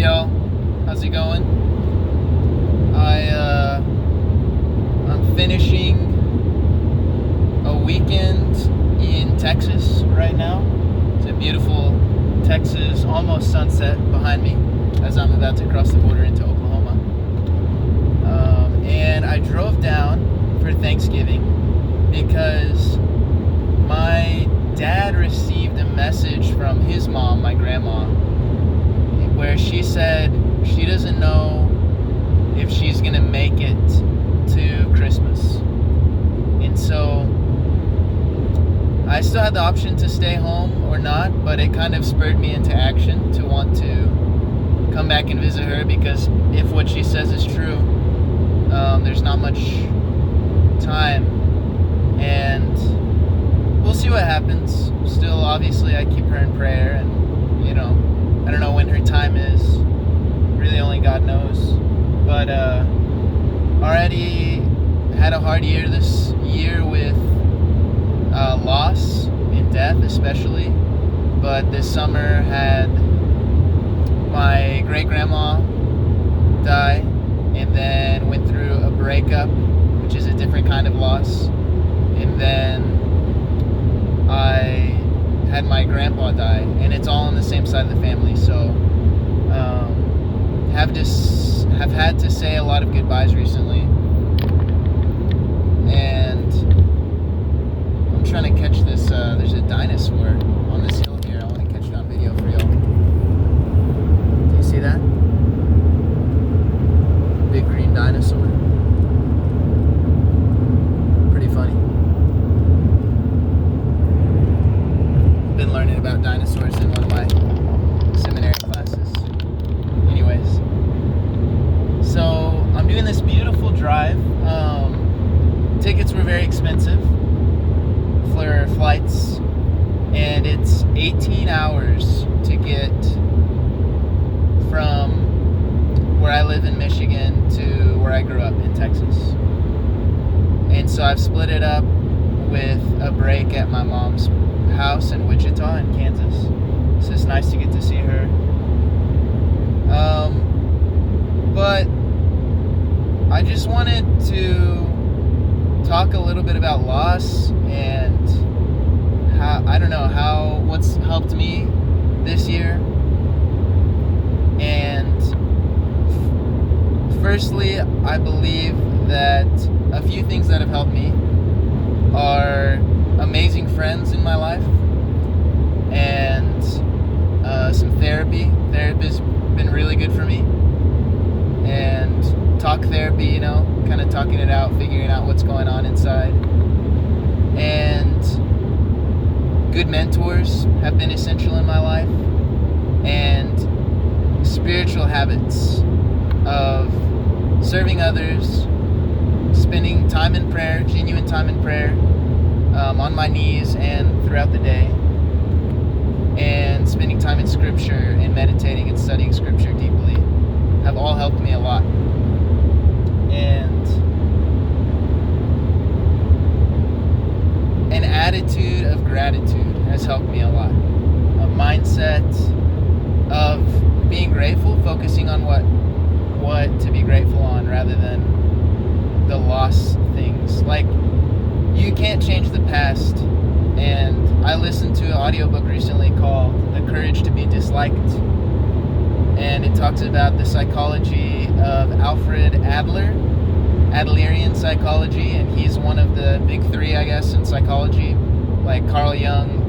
y'all, how's it going? I'm finishing a weekend in Texas right now. It's a beautiful Texas, almost sunset behind me as I'm about to cross the border into Oklahoma. And I drove down for Thanksgiving because my dad received a message from his mom, my grandma, where she said she doesn't know if she's gonna make it to Christmas. And so I still had the option to stay home or not, but it kind of spurred me into action to want to come back and visit her, because if what she says is true, there's not much time, and we'll see what happens. Still, obviously, I keep her in prayer, and I don't know when her time is. Really, only God knows. But already had a hard year this year with loss and death, especially. But this summer had my great grandma die, and then went through a breakup, which is a different kind of loss, and then I had my grandpa die, and it's all on the same side of the family. So have had to say a lot of goodbyes recently, and I'm trying to catch this. There's a dinosaur on this hill here. I want to catch it on video for y'all. Do you see that? Big green dinosaur. Pretty funny. Been learning about dinosaurs in one of my seminary classes. Anyways, so I'm doing this beautiful drive. Tickets were very expensive for flights, and it's 18 hours to get from where I live in Michigan to where I grew up in Texas. And so I've split it up with a break at my mom's house in Wichita in Kansas. So it's nice to get to see her. But I just wanted to talk a little bit about loss and what's helped me this year. And firstly, I believe that a few things that have helped me are amazing friends in my life, and some therapy. Therapy's been really good for me, and talk therapy, kind of talking it out, figuring out what's going on inside. And good mentors have been essential in my life, and spiritual habits of serving others, spending time in prayer, genuine time in prayer, on my knees and throughout the day, and spending time in scripture and meditating and studying scripture deeply have all helped me a lot. And an attitude of gratitude has helped me a lot. A mindset of being grateful, focusing on what to be grateful on rather than the lost things. Like, you can't change the past, and I listened to an audiobook recently called The Courage to be Disliked, and it talks about the psychology of Alfred Adler, Adlerian psychology, and he's one of the big three, I guess, in psychology, like Carl Jung,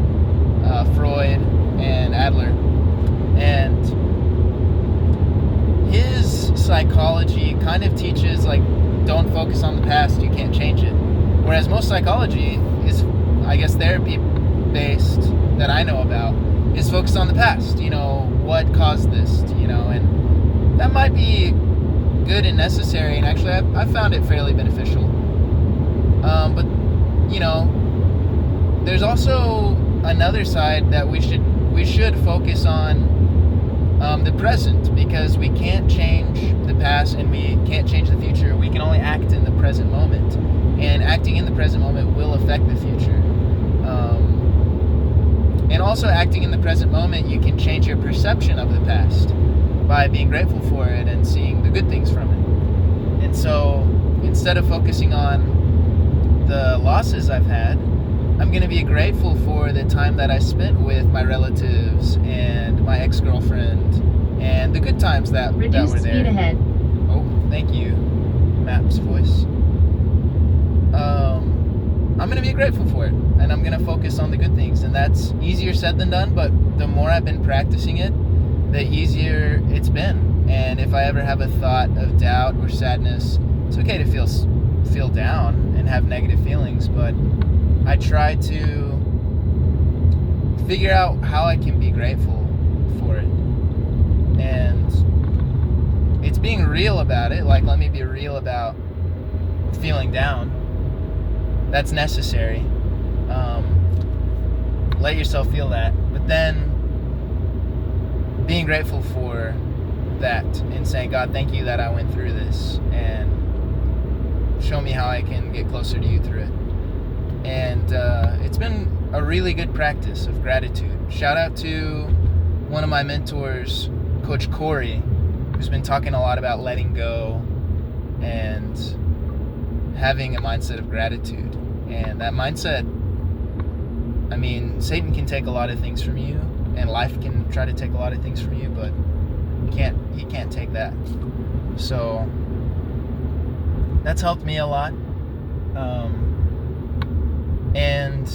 Freud, and Adler. And his psychology kind of teaches, like, don't focus on the past, you can't change it. Whereas most psychology is, I guess, therapy-based that I know about, is focused on the past, what caused this, and that might be good and necessary, and actually I've found it fairly beneficial. But, there's also another side that we should focus on the present, because we can't change the past and we can't change the future. We can only act in the present moment, and acting in the present moment will affect the future. And also, acting in the present moment, you can change your perception of the past by by being grateful for it and seeing the good things from it. And so instead of focusing on the losses I've had, I'm going to be grateful for the time that I spent with my relatives and my ex-girlfriend and the good times that were there. Reduced speed ahead. Oh, thank you, Maps voice. I'm going to be grateful for it, and I'm going to focus on the good things, and that's easier said than done, but the more I've been practicing it, the easier it's been. And if I ever have a thought of doubt or sadness, it's okay to feel down and have negative feelings, but I try to figure out how I can be grateful for it. And it's being real about it. Like, let me be real about feeling down. That's necessary. Let yourself feel that. But then being grateful for that and saying, God, thank you that I went through this, and show me how I can get closer to you through it. And it's been a really good practice of gratitude. Shout out to one of my mentors, Coach Corey, who's been talking a lot about letting go and having a mindset of gratitude. And that mindset, I mean, Satan can take a lot of things from you, and life can try to take a lot of things from you, but he can't take that. So that's helped me a lot. And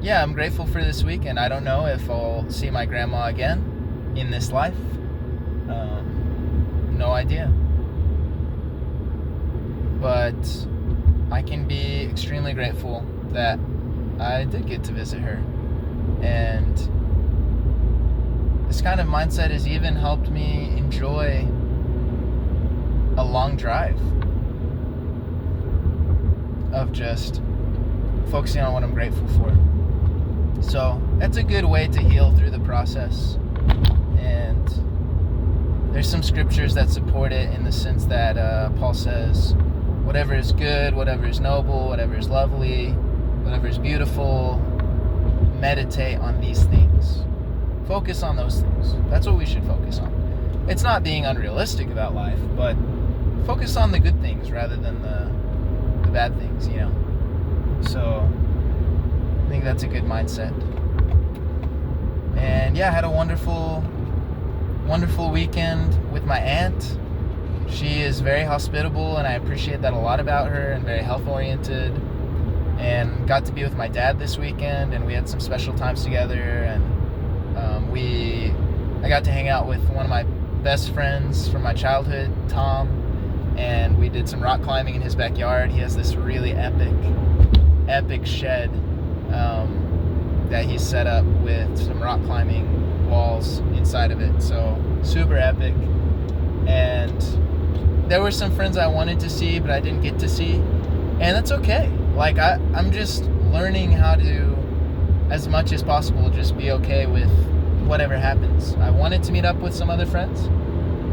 yeah, I'm grateful for this weekend. I don't know if I'll see my grandma again in this life. No idea. But I can be extremely grateful that I did get to visit her. And this kind of mindset has even helped me enjoy a long drive of just focusing on what I'm grateful for. So that's a good way to heal through the process. And there's some scriptures that support it in the sense that Paul says, whatever is good, whatever is noble, whatever is lovely, whatever is beautiful, meditate on these things. Focus on those things. That's what we should focus on. It's not being unrealistic about life, but focus on the good things rather than the bad things, you know. So I think that's a good mindset. And yeah, I had a wonderful weekend with my aunt. She is very hospitable, and I appreciate that a lot about her, and very health oriented. And got to be with my dad this weekend, and we had some special times together. And I got to hang out with one of my best friends from my childhood, Tom, and we did some rock climbing in his backyard. He has this really epic shed that he set up with some rock climbing walls inside of it. So super epic. And there were some friends I wanted to see, but I didn't get to see. And that's okay. Like, I'm just learning how to, as much as possible, just be okay with whatever happens. I wanted to meet up with some other friends,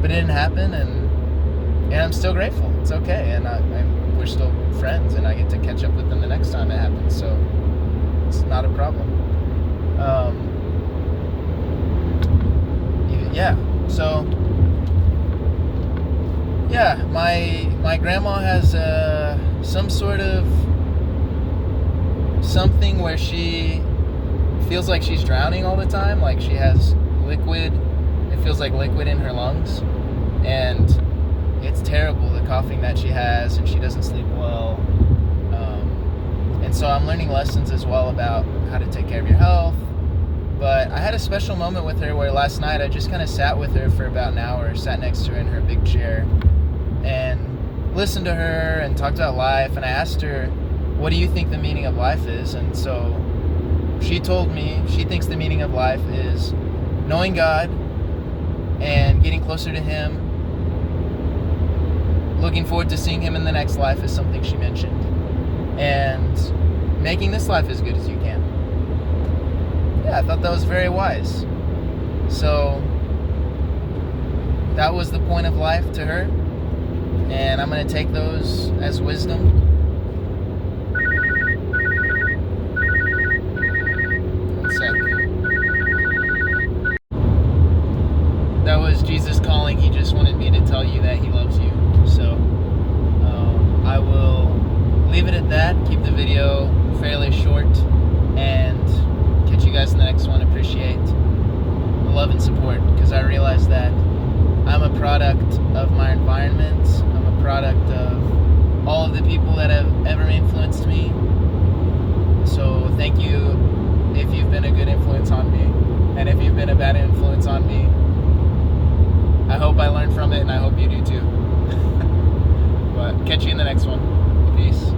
but it didn't happen, and I'm still grateful. It's okay, and we're still friends, and I get to catch up with them the next time it happens, so it's not a problem. So my grandma has some sort of something where she feels like she's drowning all the time, like she has liquid. It feels like liquid in her lungs, and it's terrible, the coughing that she has, and she doesn't sleep well. And so I'm learning lessons as well about how to take care of your health. But I had a special moment with her where last night I just kind of sat with her for about an hour, sat next to her in her big chair, and listened to her and talked about life. And I asked her, what do you think the meaning of life is? And so she told me she thinks the meaning of life is knowing God and getting closer to Him. Looking forward to seeing Him in the next life is something she mentioned. And making this life as good as you can. Yeah, I thought that was very wise. So that was the point of life to her, and I'm going to take those as wisdom. One sec. That was Jesus Jesus calling. He just wanted me to tell you that he loves you. So I will leave it at that. Keep the video fairly short, and catch you guys in the next one. Appreciate the love and support, because I realize that I'm a product of my environment. I'm a product of all of the people that have ever influenced me. So thank you if you've been a good influence on me, and if you've been a bad influence on me, I hope I learned from it, and I hope you do too. But catch you in the next one. Peace.